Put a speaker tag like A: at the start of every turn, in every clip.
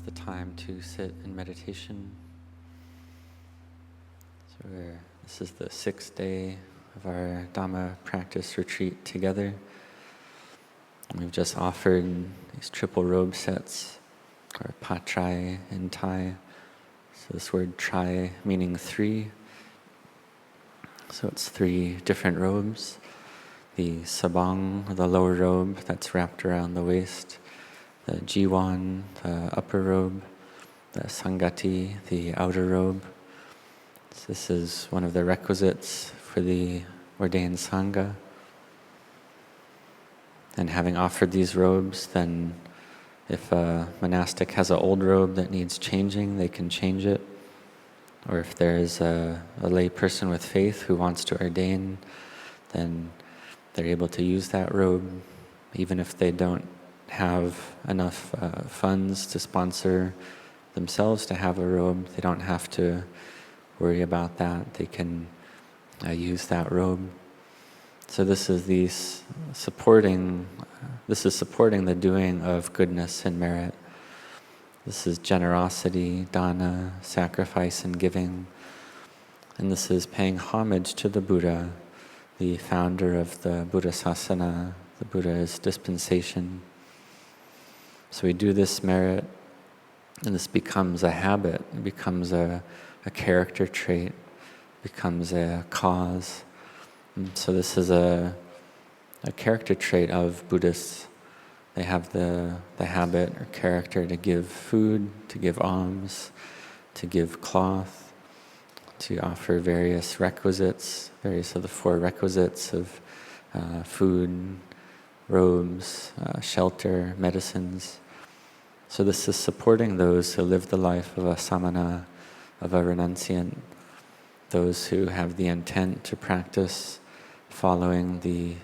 A: it's the time to sit in meditation. So this is the 6th day of our Dhamma practice retreat together. We've just offered these triple robe sets, or patrai in Thai. So this word trai meaning 3. So it's 3 different robes. The sabang, the lower robe that's wrapped around the waist, the jiwan, the upper robe, the sangati, the outer robe. So this is one of the requisites for the ordained Sangha. And having offered these robes, then if a monastic has an old robe that needs changing, they can change it. Or if there's a lay person with faith who wants to ordain, then they're able to use that robe, even if they don't have enough funds to sponsor themselves to have a robe. They don't have to worry about that. They can use that robe. So this is supporting the doing of goodness and merit. This is generosity, dana, sacrifice and giving. And this is paying homage to the Buddha, the founder of the Buddha Sasana, the Buddha's dispensation. So we do this merit, and this becomes a habit, it becomes a character trait, becomes a cause. And so this is a character trait of Buddhists. They have the habit or character to give food, to give alms, to give cloth, to offer various requisites, various of the 4 requisites of food, robes, shelter, medicines. So this is supporting those who live the life of a samana, of a renunciant, those who have the intent to practice following the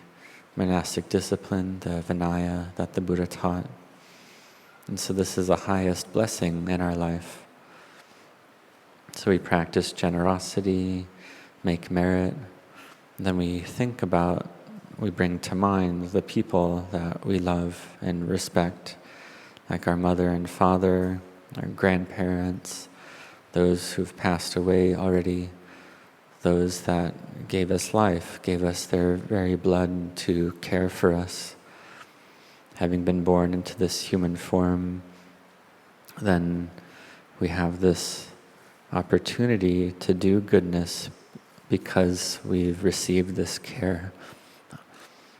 A: monastic discipline, the Vinaya that the Buddha taught. And so this is the highest blessing in our life. So we practice generosity, make merit, and then we bring to mind the people that we love and respect, like our mother and father, our grandparents, those who've passed away already, those that gave us life, gave us their very blood to care for us. Having been born into this human form, then we have this opportunity to do goodness because we've received this care.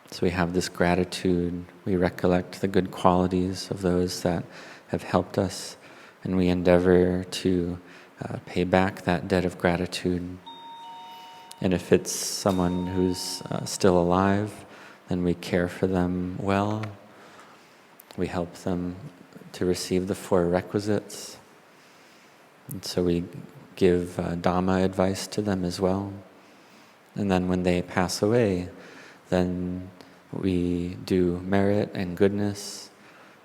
A: So we have this gratitude, we recollect the good qualities of those that have helped us, and we endeavor to pay back that debt of gratitude. And if it's someone who's still alive, then we care for them well. We help them to receive the 4 requisites. And so we give Dhamma advice to them as well. And then when they pass away, then we do merit and goodness,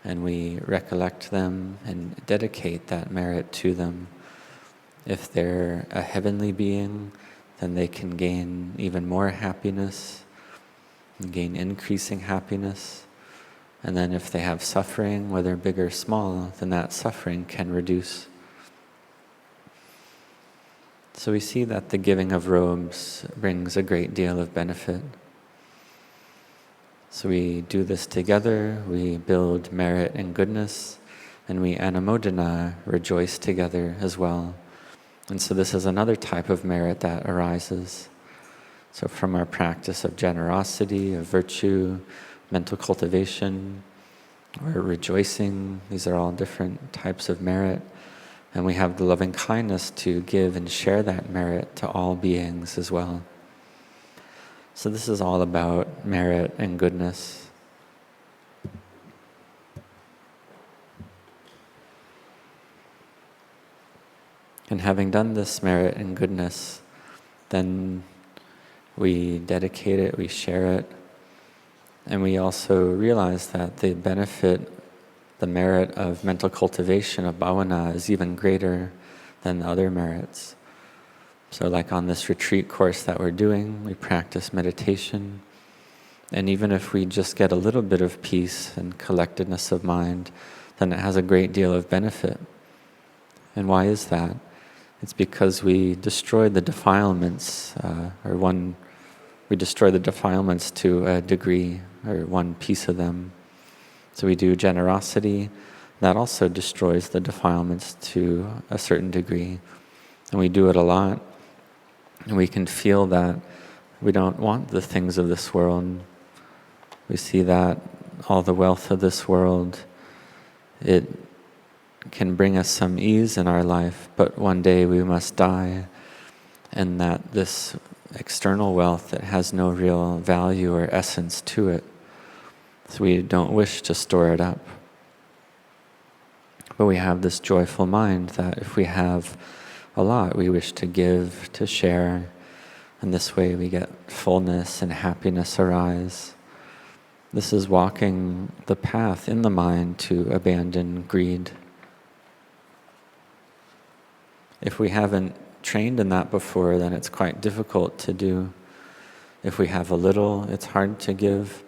A: and we recollect them and dedicate that merit to them. If they're a heavenly being, then they can gain even more happiness, and gain increasing happiness. And then if they have suffering, whether big or small, then that suffering can reduce. So we see that the giving of robes brings a great deal of benefit. So we do this together, we build merit and goodness, and we anumodana, rejoice together as well. And so this is another type of merit that arises. So from our practice of generosity, of virtue, mental cultivation, or rejoicing, these are all different types of merit. And we have the loving kindness to give and share that merit to all beings as well. So this is all about merit and goodness. And having done this merit and goodness, then we dedicate it, we share it, and we also realize that the benefit, the merit of mental cultivation, of bhavana, is even greater than the other merits. So like on this retreat course that we're doing, we practice meditation, and even if we just get a little bit of peace and collectedness of mind, then it has a great deal of benefit. And why is that? It's because we destroyed the defilements, we destroy the defilements to a degree, or one piece of them. So we do generosity, that also destroys the defilements to a certain degree. And we do it a lot, and we can feel that we don't want the things of this world. We see that all the wealth of this world, it can bring us some ease in our life, but one day we must die, and that this external wealth that has no real value or essence to it, so we don't wish to store it up. But we have this joyful mind that if we have a lot, we wish to give, to share, and this way we get fullness and happiness arise. This is walking the path in the mind to abandon greed. If we haven't trained in that before, then it's quite difficult to do. If we have a little, it's hard to give.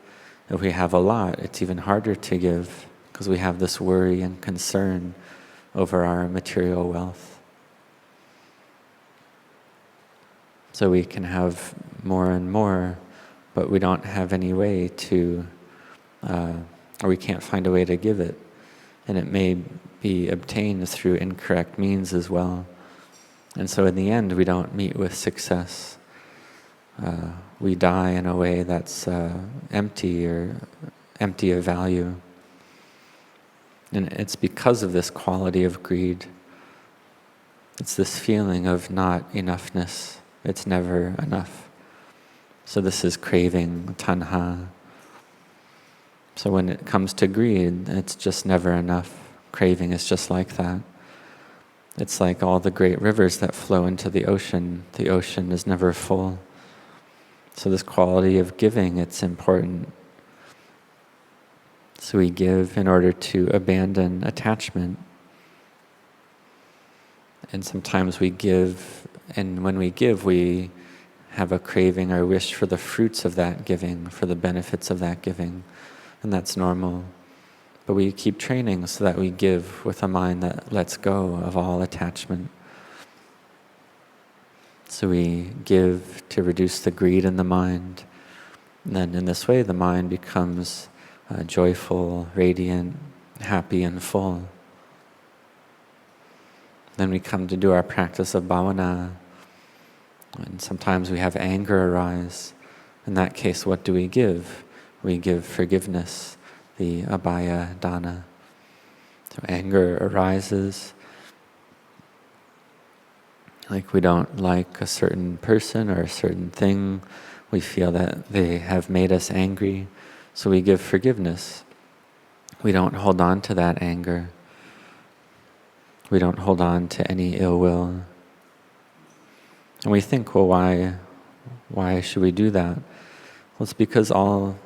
A: If we have a lot, it's even harder to give, because we have this worry and concern over our material wealth. So we can have more and more, but we don't have any way to, or we can't find a way to give it. And it may be obtained through incorrect means as well. And so in the end, we don't meet with success. We die in a way that's empty, or empty of value. And it's because of this quality of greed. It's this feeling of not enoughness. It's never enough. So this is craving, tanha. So when it comes to greed, it's just never enough. Craving is just like that. It's like all the great rivers that flow into the ocean. The ocean is never full. So this quality of giving, it's important. So we give in order to abandon attachment. And sometimes we give, and when we give, we have a craving or wish for the fruits of that giving, for the benefits of that giving. And that's normal. But we keep training so that we give with a mind that lets go of all attachment. So we give to reduce the greed in the mind. And then in this way, the mind becomes joyful, radiant, happy, and full. Then we come to do our practice of bhavana. And sometimes we have anger arise. In that case, what do we give? We give forgiveness, the abhaya dana. So anger arises. Like we don't like a certain person or a certain thing. We feel that they have made us angry. So we give forgiveness. We don't hold on to that anger. We don't hold on to any ill will. And we think, well, why should we do that? Well, it's because all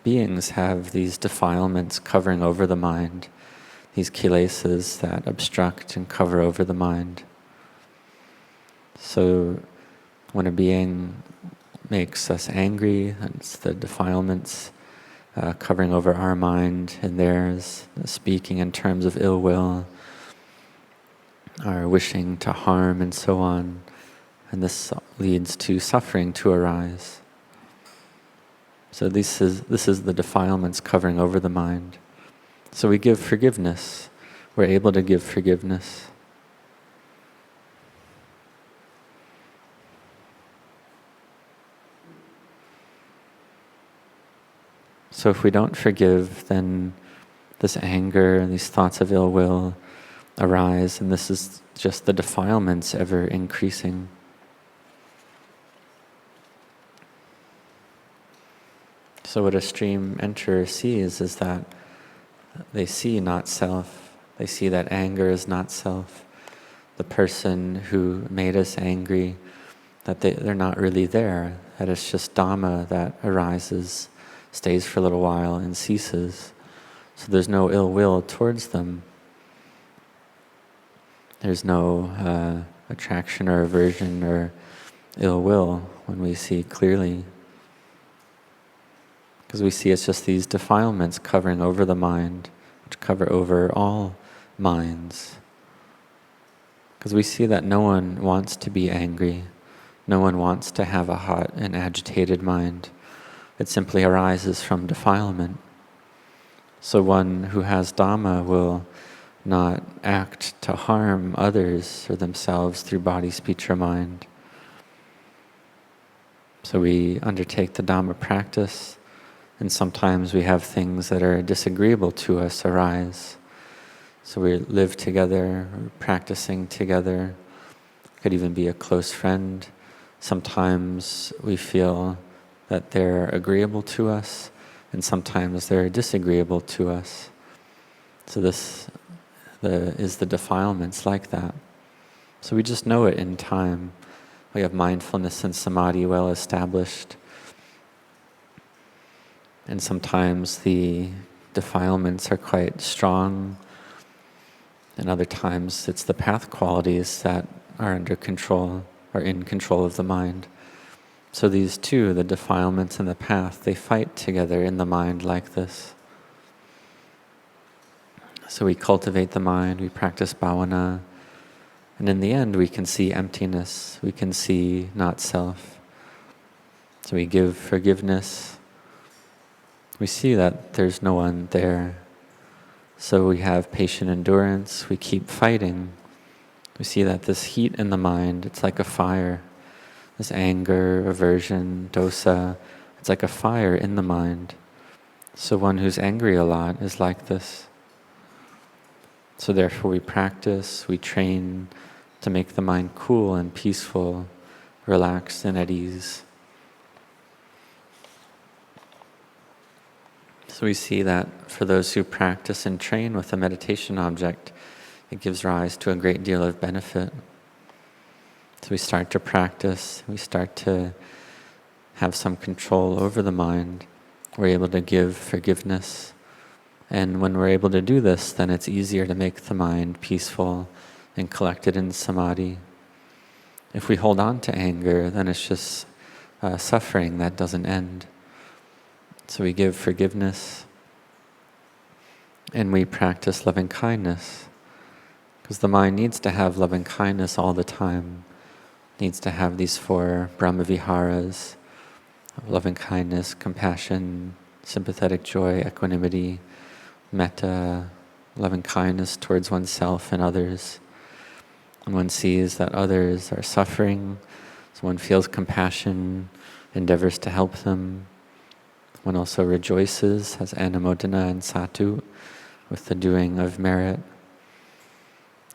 A: beings have these defilements covering over the mind, these kilesas that obstruct and cover over the mind. So when a being makes us angry, it's the defilements covering over our mind and theirs, speaking in terms of ill will, our wishing to harm and so on. And this leads to suffering to arise. So this is the defilements covering over the mind. So we give forgiveness. We're able to give forgiveness. So if we don't forgive, then this anger and these thoughts of ill will arise, and this is just the defilements ever increasing. So what a stream enterer sees is that they see not self. They see that anger is not self. The person who made us angry, that they're not really there, that it's just Dhamma that arises, stays for a little while and ceases. So there's no ill will towards them. There's no attraction or aversion or ill will when we see clearly. Because we see it's just these defilements covering over the mind, which cover over all minds. Because we see that no one wants to be angry. No one wants to have a hot and agitated mind. It simply arises from defilement. So one who has Dhamma will not act to harm others or themselves through body, speech, or mind. So we undertake the Dhamma practice, and sometimes we have things that are disagreeable to us arise. So we live together, we're practicing together. Could even be a close friend. Sometimes we feel that they're agreeable to us, and sometimes they're disagreeable to us. So this is the defilements like that. So we just know it in time. We have mindfulness and samadhi well established. And sometimes the defilements are quite strong, and other times it's the path qualities that are under control, or in control of the mind. So these two, the defilements and the path, they fight together in the mind like this. So we cultivate the mind, we practice bhavana, and in the end we can see emptiness, we can see not self. So we give forgiveness, we see that there's no one there. So we have patient endurance, we keep fighting. We see that this heat in the mind, it's like a fire. This anger, aversion, dosa, it's like a fire in the mind. So one who's angry a lot is like this. So therefore we practice, we train to make the mind cool and peaceful, relaxed and at ease. So we see that for those who practice and train with a meditation object, it gives rise to a great deal of benefit. So we start to practice, we start to have some control over the mind. We're able to give forgiveness. And when we're able to do this, then it's easier to make the mind peaceful and collected in samadhi. If we hold on to anger, then it's just suffering that doesn't end. So we give forgiveness, and we practice loving kindness, because the mind needs to have loving kindness all the time. It needs to have these 4 Brahmaviharas, loving kindness, compassion, sympathetic joy, equanimity, metta, loving kindness towards oneself and others. When one sees that others are suffering, so one feels compassion, endeavors to help them. One also rejoices, has anumodana and satu with the doing of merit.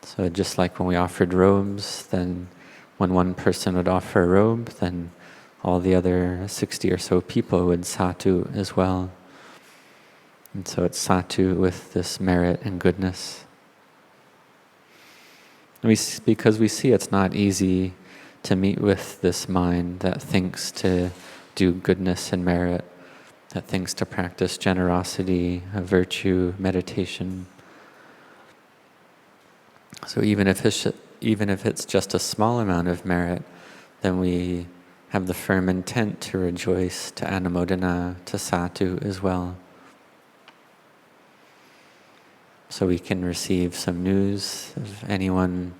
A: So just like when we offered robes, then when one person would offer a robe, then all the other 60 or so people would satu as well. And so it's satu with this merit and goodness. And because we see it's not easy to meet with this mind that thinks to do goodness and merit, that thinks to practice generosity, virtue, meditation. So even if it's just a small amount of merit, then we have the firm intent to rejoice, to anumodana, to satu as well. So we can receive some news of anyone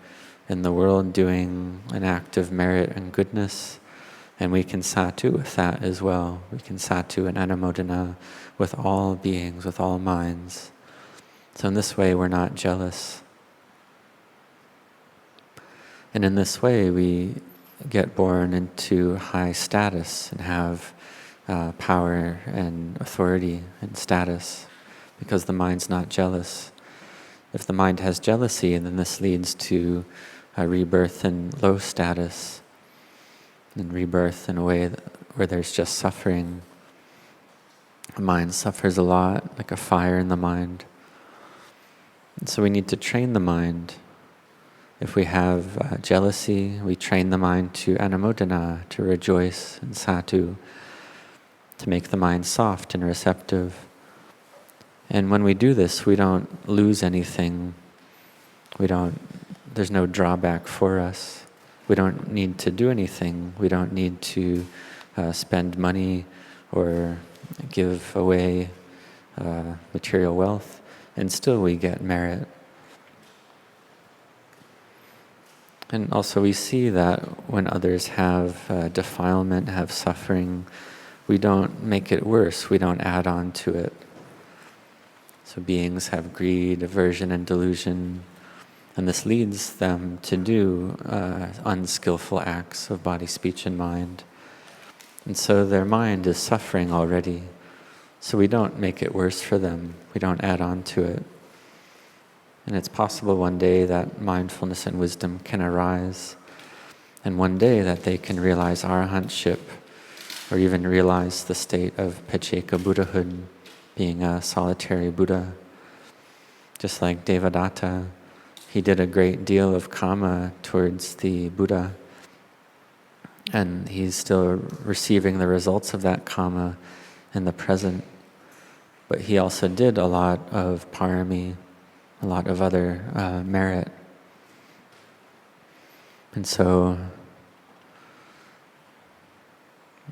A: in the world doing an act of merit and goodness, and we can satu with that as well. We can satu and anumodana with all beings, with all minds. So in this way, we're not jealous. And in this way, we get born into high status and have power and authority and status, because the mind's not jealous. If the mind has jealousy, then this leads to a rebirth in low status, and rebirth in a way where there's just suffering. The mind suffers a lot, like a fire in the mind. And so we need to train the mind. If we have jealousy, we train the mind to anumodana, to rejoice and satu, to make the mind soft and receptive. And when we do this, we don't lose anything. There's no drawback for us. We don't need to do anything. We don't need to spend money or give away material wealth. and still we get merit. And also we see that when others have defilement, have suffering, we don't make it worse, we don't add on to it. So beings have greed, aversion, and delusion, and this leads them to do unskillful acts of body, speech, and mind. And so their mind is suffering already. So we don't make it worse for them, we don't add on to it. And it's possible one day that mindfulness and wisdom can arise, and one day that they can realize arahantship, or even realize the state of Pacceka Buddhahood, being a solitary Buddha. Just like Devadatta, he did a great deal of karma towards the Buddha, and he's still receiving the results of that karma in the present. But he also did a lot of parami, a lot of other merit. And so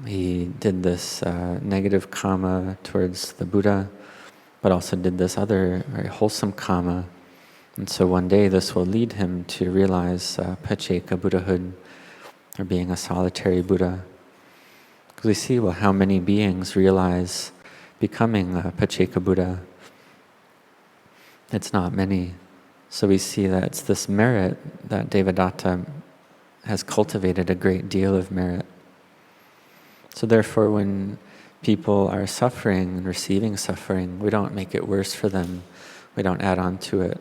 A: he did this negative karma towards the Buddha, but also did this other very wholesome karma. And so one day this will lead him to realize Pacceka Buddhahood, or being a solitary Buddha. Because we see, well, how many beings realize becoming a Pacceka Buddha? It's not many. So we see that it's this merit that Devadatta has cultivated, a great deal of merit. So therefore, when people are suffering and receiving suffering, we don't make it worse for them, we don't add on to it,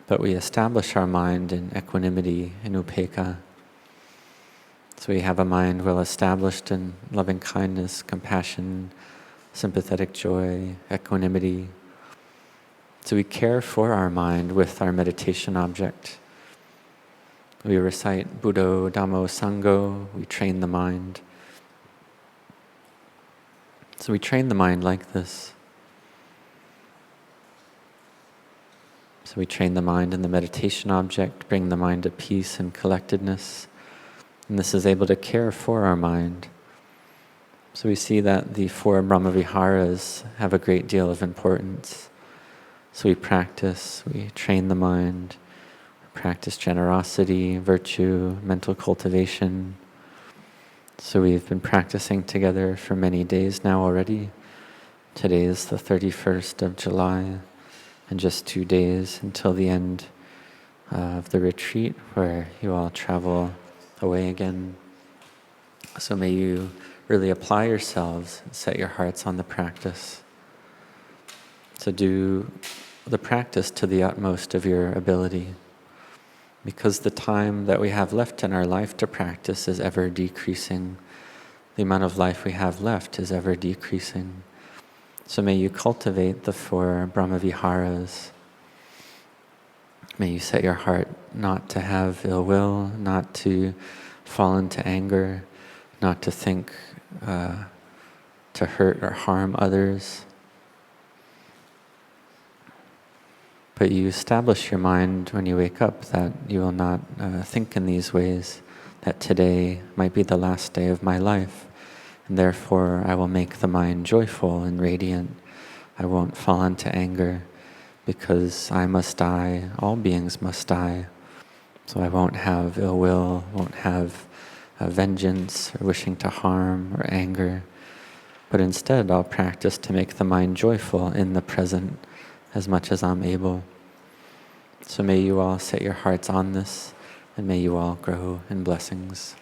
A: but we establish our mind in equanimity, in upekkha. So we have a mind well established in loving kindness, compassion, sympathetic joy, equanimity. So we care for our mind with our meditation object. We recite Buddho, Dhammo, Sangho, we train the mind. So we train the mind like this. So we train the mind in the meditation object, bring the mind to peace and collectedness. And this is able to care for our mind. So we see that the 4 Brahmaviharas have a great deal of importance. So we practice, we train the mind, we practice generosity, virtue, mental cultivation. So we've been practicing together for many days now already. Today is the 31st of July, and just 2 days until the end of the retreat, where you all travel away again. So may you really apply yourselves, set your hearts on the practice. So do the practice to the utmost of your ability, because the time that we have left in our life to practice is ever decreasing. The amount of life we have left is ever decreasing. So may you cultivate the 4 Brahmaviharas. May you set your heart not to have ill will, not to fall into anger, not to think to hurt or harm others. But you establish your mind when you wake up that you will not think in these ways, that today might be the last day of my life, and therefore I will make the mind joyful and radiant. I won't fall into anger, because I must die, all beings must die. So I won't have ill will, won't have vengeance or wishing to harm or anger, but instead I'll practice to make the mind joyful in the present as much as I'm able. So may you all set your hearts on this, and may you all grow in blessings.